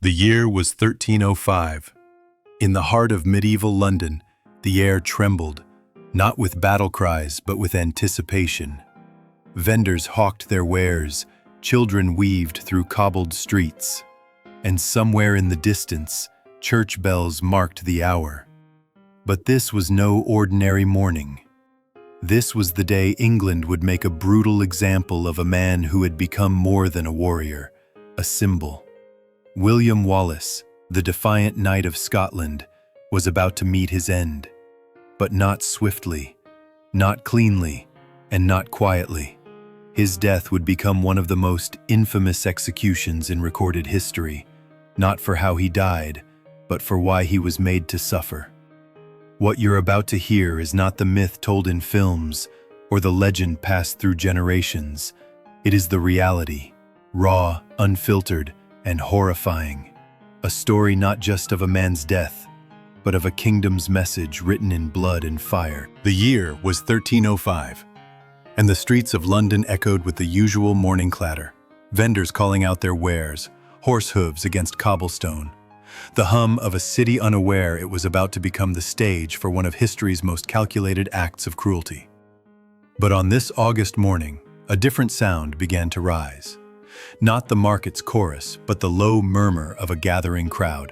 The year was 1305. In the heart of medieval London, the air trembled, not with battle cries but with anticipation. Vendors hawked their wares, children weaved through cobbled streets, and somewhere in the distance, church bells marked the hour. But this was no ordinary morning. This was the day England would make a brutal example of a man who had become more than a warrior, a symbol. William Wallace, the defiant knight of Scotland, was about to meet his end. But not swiftly, not cleanly, and not quietly. His death would become one of the most infamous executions in recorded history, not for how he died, but for why he was made to suffer. What you're about to hear is not the myth told in films or the legend passed through generations. It is the reality, raw, unfiltered, and horrifying. A story not just of a man's death, but of a kingdom's message written in blood and fire. The year was 1305, and the streets of London echoed with the usual morning clatter, vendors calling out their wares, horse hooves against cobblestone, the hum of a city unaware it was about to become the stage for one of history's most calculated acts of cruelty. But on this August morning, a different sound began to rise. Not the market's chorus, but the low murmur of a gathering crowd,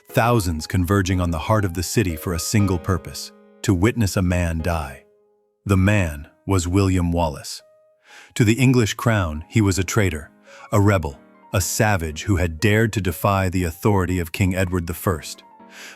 thousands converging on the heart of the city for a single purpose: to witness a man die. The man was William Wallace. To the English crown, he was a traitor, a rebel, a savage who had dared to defy the authority of King Edward I.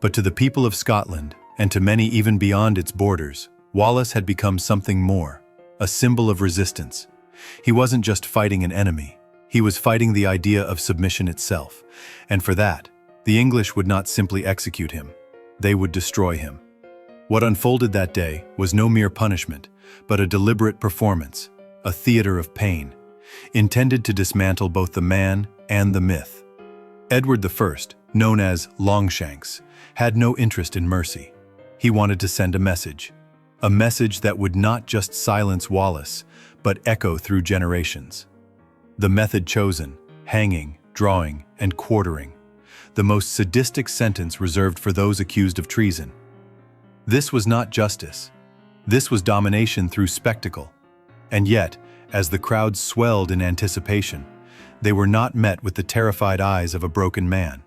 But to the people of Scotland, and to many even beyond its borders, Wallace had become something more, a symbol of resistance. He wasn't just fighting an enemy, he was fighting the idea of submission itself, and for that, the English would not simply execute him, they would destroy him. What unfolded that day was no mere punishment, but a deliberate performance, a theater of pain, intended to dismantle both the man and the myth. Edward I, known as Longshanks, had no interest in mercy. He wanted to send a message that would not just silence Wallace, but echo through generations. The method chosen: hanging, drawing, and quartering, the most sadistic sentence reserved for those accused of treason. This was not justice. This was domination through spectacle. And yet, as the crowd swelled in anticipation, they were not met with the terrified eyes of a broken man.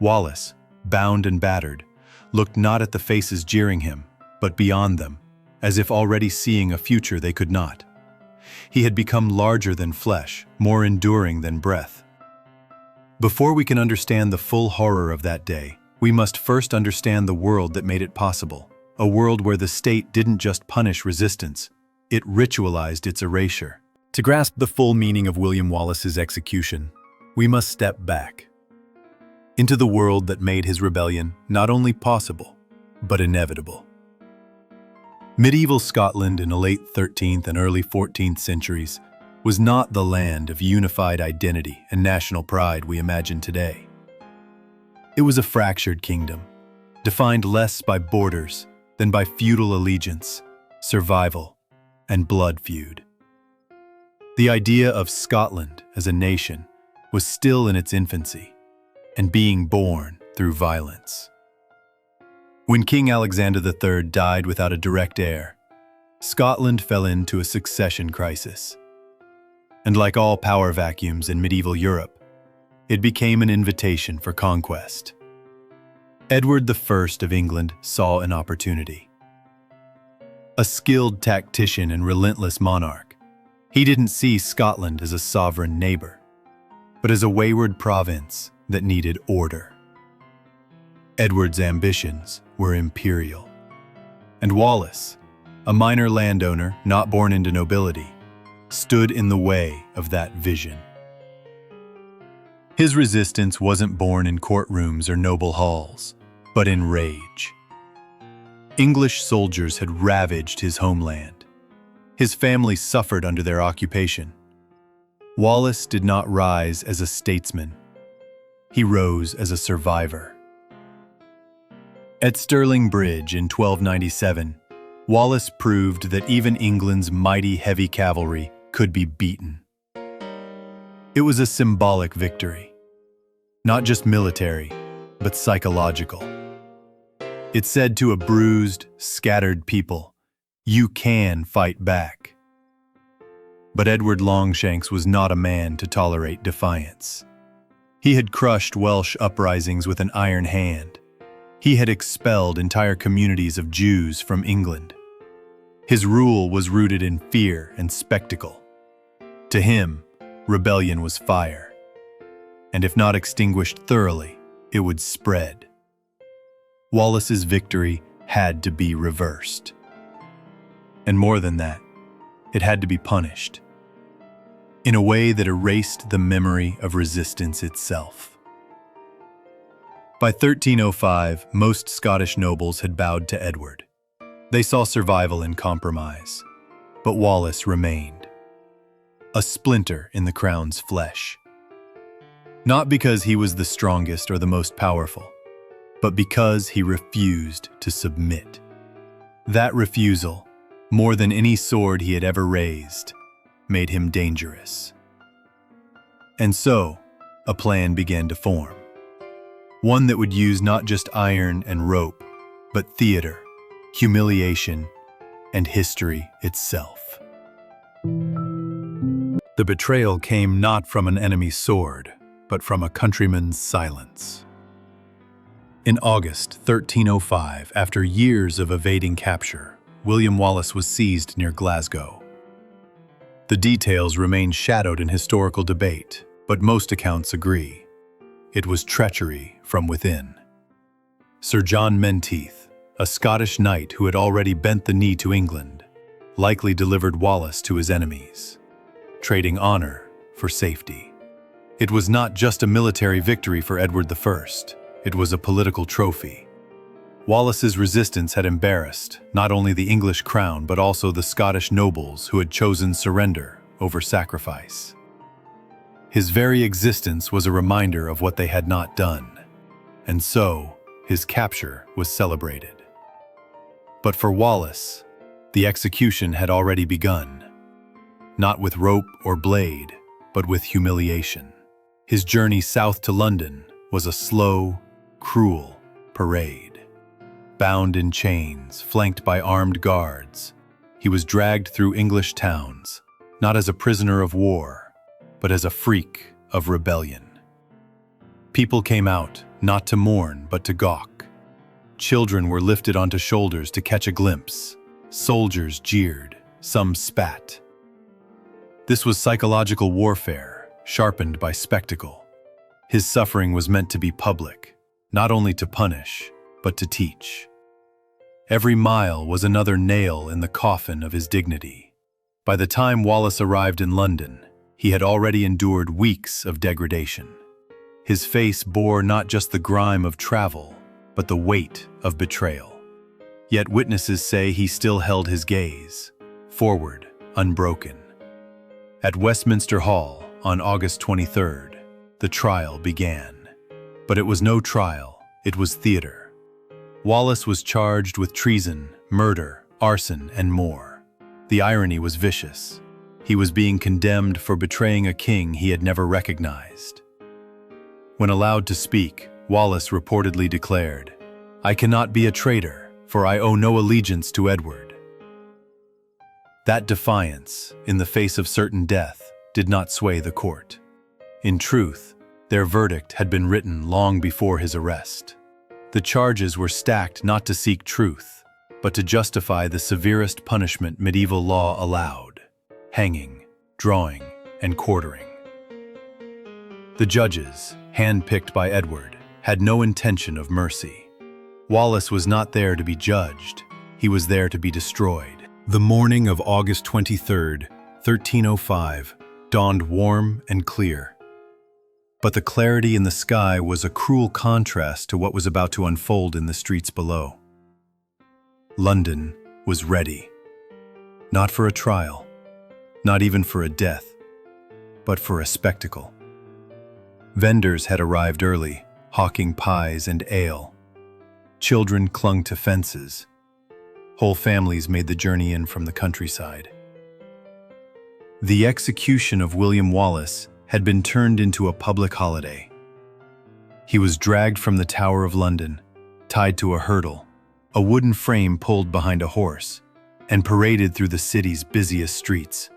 Wallace, bound and battered, looked not at the faces jeering him, but beyond them, as if already seeing a future they could not. He had become larger than flesh, more enduring than breath. Before we can understand the full horror of that day, we must first understand the world that made it possible, a world where the state didn't just punish resistance, it ritualized its erasure. To grasp the full meaning of William Wallace's execution, we must step back into the world that made his rebellion not only possible, but inevitable. Medieval Scotland in the late 13th and early 14th centuries was not the land of unified identity and national pride we imagine today. It was a fractured kingdom, defined less by borders than by feudal allegiance, survival, and blood feud. The idea of Scotland as a nation was still in its infancy and being born through violence. When King Alexander III died without a direct heir, Scotland fell into a succession crisis. And like all power vacuums in medieval Europe, it became an invitation for conquest. Edward I of England saw an opportunity. A skilled tactician and relentless monarch, he didn't see Scotland as a sovereign neighbor, but as a wayward province that needed order. Edward's ambitions were imperial, and Wallace, a minor landowner not born into nobility, stood in the way of that vision. His resistance wasn't born in courtrooms or noble halls, but in rage. English soldiers had ravaged his homeland. His family suffered under their occupation. Wallace did not rise as a statesman. He rose as a survivor. At Stirling Bridge in 1297, Wallace proved that even England's mighty heavy cavalry could be beaten. It was a symbolic victory. Not just military, but psychological. It said to a bruised, scattered people, "You can fight back." But Edward Longshanks was not a man to tolerate defiance. He had crushed Welsh uprisings with an iron hand. He had expelled entire communities of Jews from England. His rule was rooted in fear and spectacle. To him, rebellion was fire. And if not extinguished thoroughly, it would spread. Wallace's victory had to be reversed. And more than that, it had to be punished. In a way that erased the memory of resistance itself. By 1305, most Scottish nobles had bowed to Edward. They saw survival in compromise, but Wallace remained. A splinter in the crown's flesh. Not because he was the strongest or the most powerful, but because he refused to submit. That refusal, more than any sword he had ever raised, made him dangerous. And so, a plan began to form. One that would use not just iron and rope, but theater, humiliation, and history itself. The betrayal came not from an enemy's sword, but from a countryman's silence. In August 1305, after years of evading capture, William Wallace was seized near Glasgow. The details remain shadowed in historical debate, but most accounts agree. It was treachery from within. Sir John Menteith, a Scottish knight who had already bent the knee to England, likely delivered Wallace to his enemies, trading honor for safety. It was not just a military victory for Edward I, it was a political trophy. Wallace's resistance had embarrassed not only the English crown but also the Scottish nobles who had chosen surrender over sacrifice. His very existence was a reminder of what they had not done, and so his capture was celebrated. But for Wallace, the execution had already begun, not with rope or blade, but with humiliation. His journey south to London was a slow, cruel parade. Bound in chains, flanked by armed guards, he was dragged through English towns, not as a prisoner of war, but as a freak of rebellion. People came out, not to mourn, but to gawk. Children were lifted onto shoulders to catch a glimpse. Soldiers jeered, some spat. This was psychological warfare, sharpened by spectacle. His suffering was meant to be public, not only to punish, but to teach. Every mile was another nail in the coffin of his dignity. By the time Wallace arrived in London, he had already endured weeks of degradation. His face bore not just the grime of travel, but the weight of betrayal. Yet witnesses say he still held his gaze, forward, unbroken. At Westminster Hall, on August 23rd, the trial began. But it was no trial, it was theater. Wallace was charged with treason, murder, arson, and more. The irony was vicious. He was being condemned for betraying a king he had never recognized. When allowed to speak, Wallace reportedly declared, "I cannot be a traitor, for I owe no allegiance to Edward." That defiance, in the face of certain death, did not sway the court. In truth, their verdict had been written long before his arrest. The charges were stacked not to seek truth, but to justify the severest punishment medieval law allowed: hanging, drawing, and quartering. The judges, handpicked by Edward, had no intention of mercy. Wallace was not there to be judged, he was there to be destroyed. The morning of August 23rd, 1305, dawned warm and clear. But the clarity in the sky was a cruel contrast to what was about to unfold in the streets below. London was ready. Not for a trial, not even for a death, but for a spectacle. Vendors had arrived early, hawking pies and ale. Children clung to fences. Whole families made the journey in from the countryside. The execution of William Wallace had been turned into a public holiday. He was dragged from the Tower of London, tied to a hurdle, a wooden frame pulled behind a horse, and paraded through the city's busiest streets.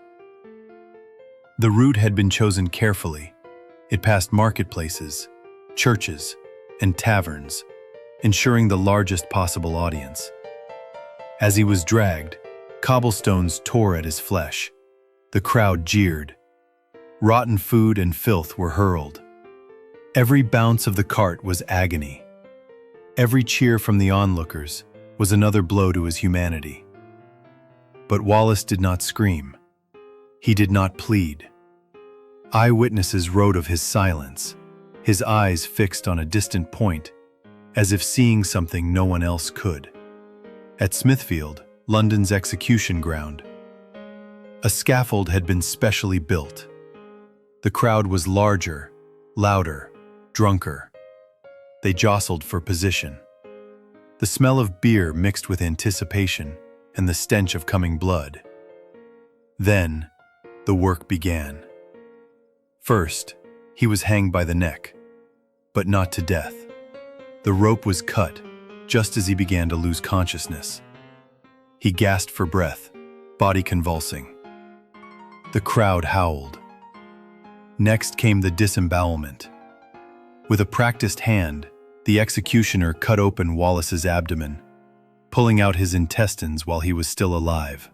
The route had been chosen carefully. It passed marketplaces, churches, and taverns, ensuring the largest possible audience. As he was dragged, cobblestones tore at his flesh. The crowd jeered. Rotten food and filth were hurled. Every bounce of the cart was agony. Every cheer from the onlookers was another blow to his humanity. But Wallace did not scream. He did not plead. Eyewitnesses wrote of his silence, his eyes fixed on a distant point, as if seeing something no one else could. At Smithfield, London's execution ground, a scaffold had been specially built. The crowd was larger, louder, drunker. They jostled for position. The smell of beer mixed with anticipation and the stench of coming blood. Then, the work began. First, he was hanged by the neck, but not to death. The rope was cut just as he began to lose consciousness. He gasped for breath, body convulsing. The crowd howled. Next came the disembowelment. With a practiced hand, the executioner cut open Wallace's abdomen, pulling out his intestines while he was still alive.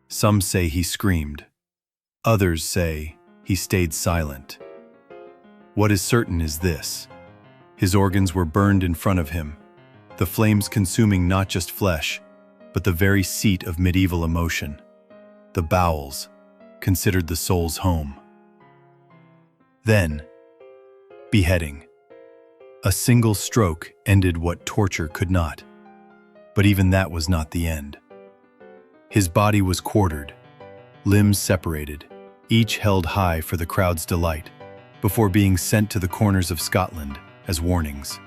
Some say he screamed. Others say he stayed silent. What is certain is this: his organs were burned in front of him, the flames consuming not just flesh, but the very seat of medieval emotion, the bowels, considered the soul's home. Then, beheading. A single stroke ended what torture could not. But even that was not the end. His body was quartered, limbs separated, each held high for the crowd's delight, before being sent to the corners of Scotland as warnings.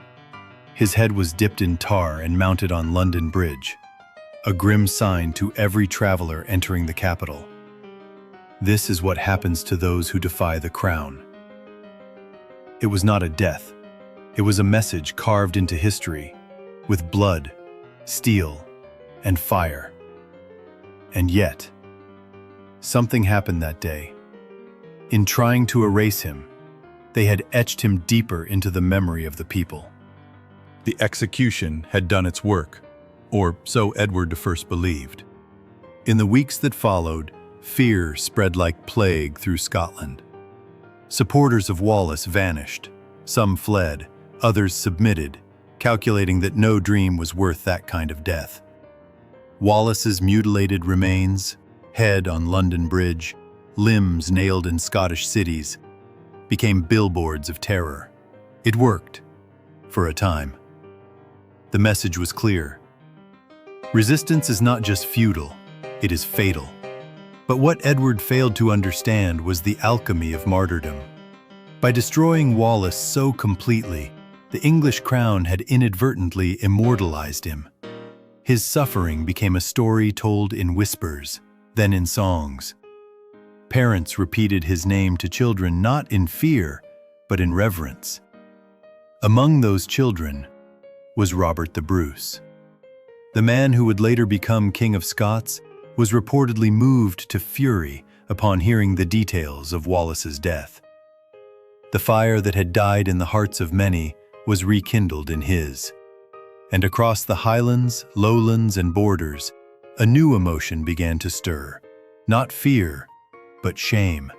His head was dipped in tar and mounted on London Bridge, a grim sign to every traveler entering the capital. This is what happens to those who defy the crown. It was not a death. It was a message carved into history, with blood, steel, and fire. And yet, something happened that day. In trying to erase him, they had etched him deeper into the memory of the people. The execution had done its work, or so Edward I believed. In the weeks that followed, fear spread like plague through Scotland. Supporters of Wallace vanished. Some fled, others submitted, calculating that no dream was worth that kind of death. Wallace's mutilated remains, head on London Bridge, limbs nailed in Scottish cities, became billboards of terror. It worked, for a time. The message was clear. Resistance is not just futile, it is fatal. But what Edward failed to understand was the alchemy of martyrdom. By destroying Wallace so completely, the English crown had inadvertently immortalized him. His suffering became a story told in whispers, then in songs. Parents repeated his name to children not in fear, but in reverence. Among those children was Robert the Bruce. The man who would later become King of Scots was reportedly moved to fury upon hearing the details of Wallace's death. The fire that had died in the hearts of many was rekindled in his. And across the highlands, lowlands, and borders, a new emotion began to stir. Not fear, but shame.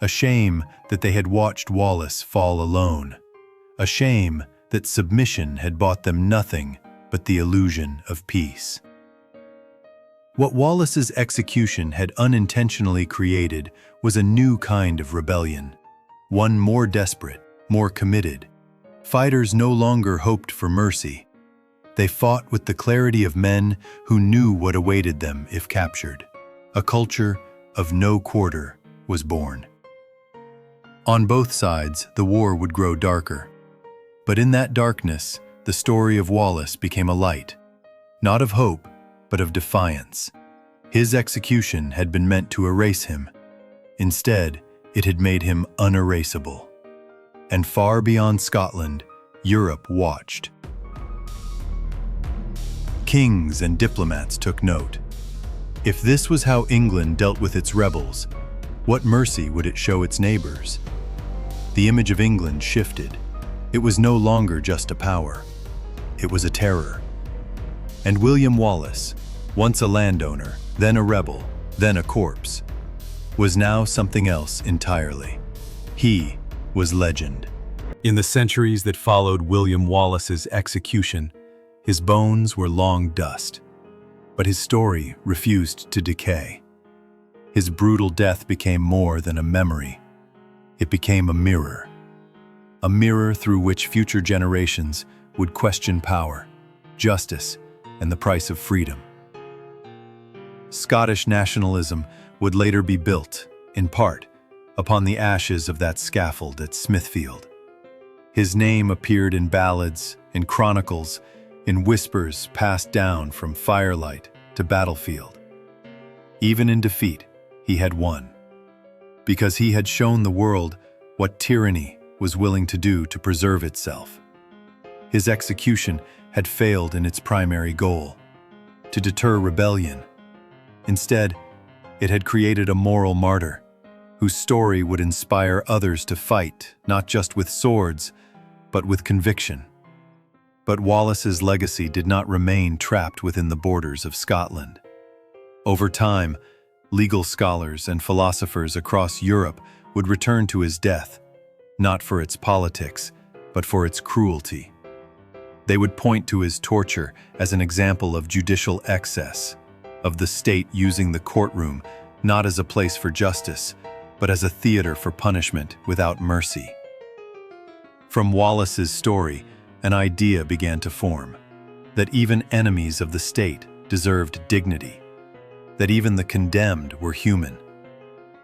A shame that they had watched Wallace fall alone. A shame that submission had bought them nothing but the illusion of peace. What Wallace's execution had unintentionally created was a new kind of rebellion, one more desperate, more committed. Fighters no longer hoped for mercy. They fought with the clarity of men who knew what awaited them if captured. A culture of no quarter was born. On both sides, the war would grow darker. But in that darkness, the story of Wallace became a light, not of hope, but of defiance. His execution had been meant to erase him. Instead, it had made him unerasable. And far beyond Scotland, Europe watched. Kings and diplomats took note. If this was how England dealt with its rebels, what mercy would it show its neighbors? The image of England shifted. It was no longer just a power. It was a terror. And William Wallace, once a landowner, then a rebel, then a corpse, was now something else entirely. He was legend. In the centuries that followed William Wallace's execution, his bones were long dust. But his story refused to decay. His brutal death became more than a memory. It became a mirror through which future generations would question power, justice, and the price of freedom. Scottish nationalism would later be built, in part, upon the ashes of that scaffold at Smithfield. His name appeared in ballads, in chronicles, in whispers passed down from firelight to battlefield. Even in defeat, he had won, because he had shown the world what tyranny was willing to do to preserve itself. His execution had failed in its primary goal, to deter rebellion. Instead, it had created a moral martyr, whose story would inspire others to fight, not just with swords, but with conviction. But Wallace's legacy did not remain trapped within the borders of Scotland. Over time, legal scholars and philosophers across Europe would return to his death, not for its politics, but for its cruelty. They would point to his torture as an example of judicial excess, of the state using the courtroom not as a place for justice, but as a theater for punishment without mercy. From Wallace's story, an idea began to form, that even enemies of the state deserved dignity, that even the condemned were human.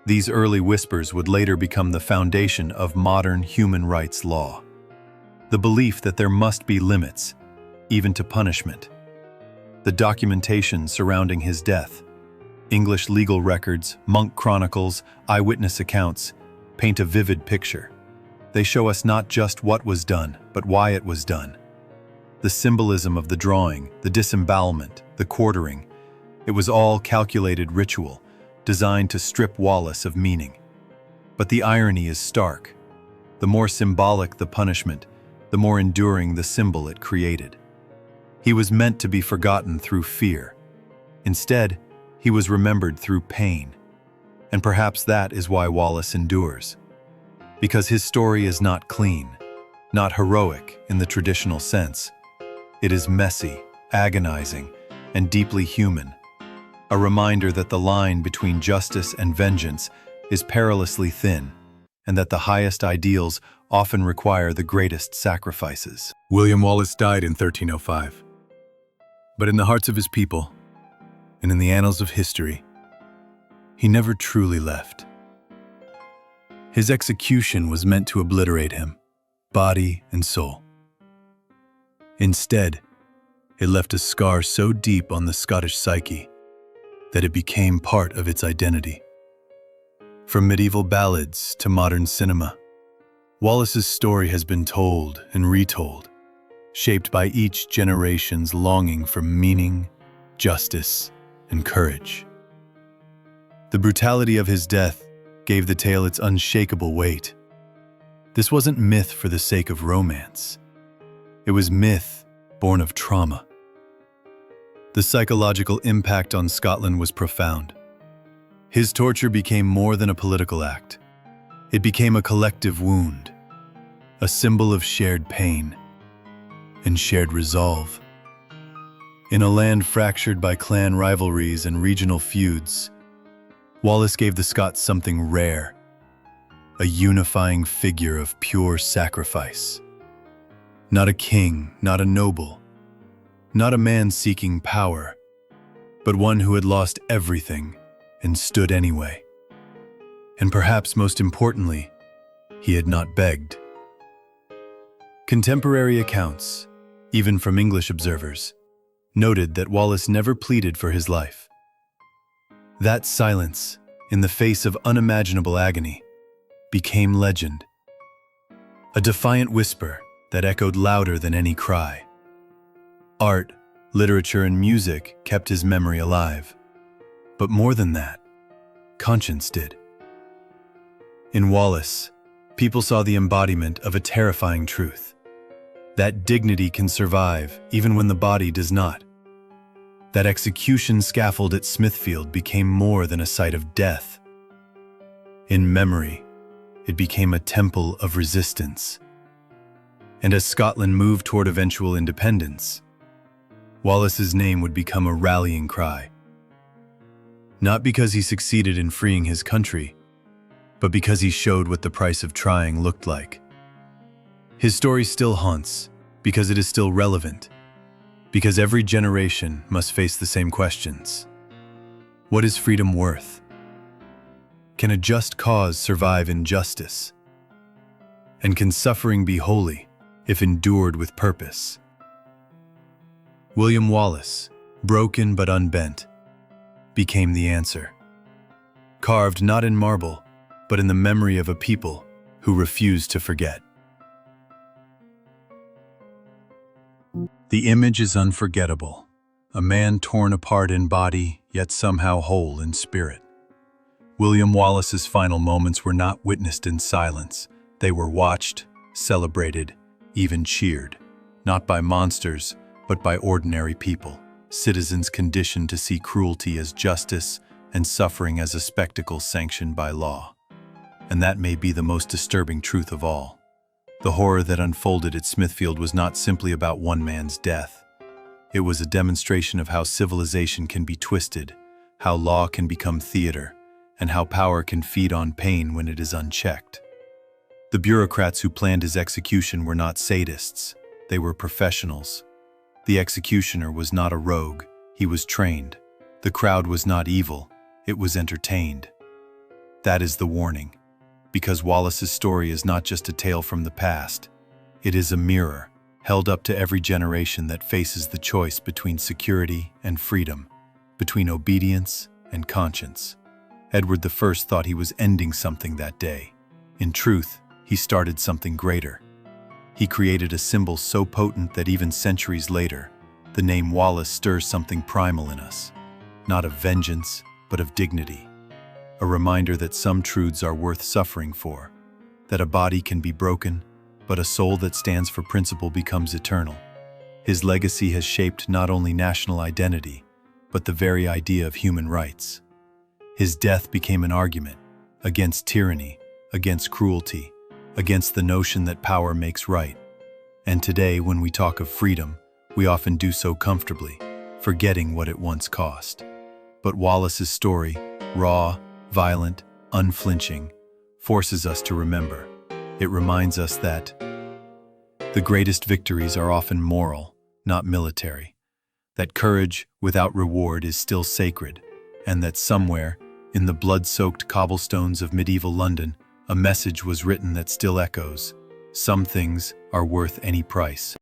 These early whispers would later become the foundation of modern human rights law. The belief that there must be limits, even to punishment. The documentation surrounding his death, English legal records, monk chronicles, eyewitness accounts, paint a vivid picture. They show us not just what was done, but why it was done. The symbolism of the drawing, the disembowelment, the quartering, it was all calculated ritual, designed to strip Wallace of meaning. But the irony is stark. The more symbolic the punishment, the more enduring the symbol it created. He was meant to be forgotten through fear. Instead, he was remembered through pain. And perhaps that is why Wallace endures. Because his story is not clean, not heroic in the traditional sense. It is messy, agonizing, and deeply human. A reminder that the line between justice and vengeance is perilously thin, and that the highest ideals often require the greatest sacrifices. William Wallace died in 1305. But in the hearts of his people, and in the annals of history, he never truly left. His execution was meant to obliterate him, body and soul. Instead, it left a scar so deep on the Scottish psyche that it became part of its identity. From medieval ballads to modern cinema, Wallace's story has been told and retold, shaped by each generation's longing for meaning, justice, and courage. The brutality of his death gave the tale its unshakable weight. This wasn't myth for the sake of romance. It was myth born of trauma. The psychological impact on Scotland was profound. His torture became more than a political act. It became a collective wound, a symbol of shared pain and shared resolve. In a land fractured by clan rivalries and regional feuds, Wallace gave the Scots something rare, a unifying figure of pure sacrifice. Not a king, not a noble, not a man seeking power, but one who had lost everything and stood anyway. And perhaps most importantly, he had not begged. Contemporary accounts, even from English observers, noted that Wallace never pleaded for his life. That silence, in the face of unimaginable agony, became legend. a defiant whisper that echoed louder than any cry. Art, literature, and music kept his memory alive. But more than that, conscience did. In Wallace, people saw the embodiment of a terrifying truth: that dignity can survive even when the body does not. That execution scaffold at Smithfield became more than a site of death. In memory, it became a temple of resistance. And as Scotland moved toward eventual independence, Wallace's name would become a rallying cry. Not because he succeeded in freeing his country, but because he showed what the price of trying looked like. His story still haunts because it is still relevant, because every generation must face the same questions. What is freedom worth? Can a just cause survive injustice? And can suffering be holy if endured with purpose? William Wallace, broken but unbent, became the answer. Carved not in marble, but in the memory of a people who refused to forget. The image is unforgettable. A man torn apart in body, yet somehow whole in spirit. William Wallace's final moments were not witnessed in silence. They were watched, celebrated, even cheered, not by monsters, but by ordinary people, citizens conditioned to see cruelty as justice and suffering as a spectacle sanctioned by law. And that may be the most disturbing truth of all. The horror that unfolded at Smithfield was not simply about one man's death. It was a demonstration of how civilization can be twisted, how law can become theater, and how power can feed on pain when it is unchecked. The bureaucrats who planned his execution were not sadists, they were professionals. The executioner was not a rogue, he was trained. The crowd was not evil, it was entertained. That is the warning. Because Wallace's story is not just a tale from the past. It is a mirror, held up to every generation that faces the choice between security and freedom, between obedience and conscience. Edward I thought he was ending something that day. In truth, he started something greater. He created a symbol so potent that even centuries later, the name Wallace stirs something primal in us. Not of vengeance, but of dignity. A reminder that some truths are worth suffering for, that a body can be broken, but a soul that stands for principle becomes eternal. His legacy has shaped not only national identity, but the very idea of human rights. His death became an argument against tyranny, against cruelty, against the notion that power makes right. And today, when we talk of freedom, we often do so comfortably, forgetting what it once cost. But Wallace's story, raw, violent, unflinching, forces us to remember. It reminds us that the greatest victories are often moral, not military, that courage without reward is still sacred, and that somewhere, in the blood-soaked cobblestones of medieval London, a message was written that still echoes: some things are worth any price.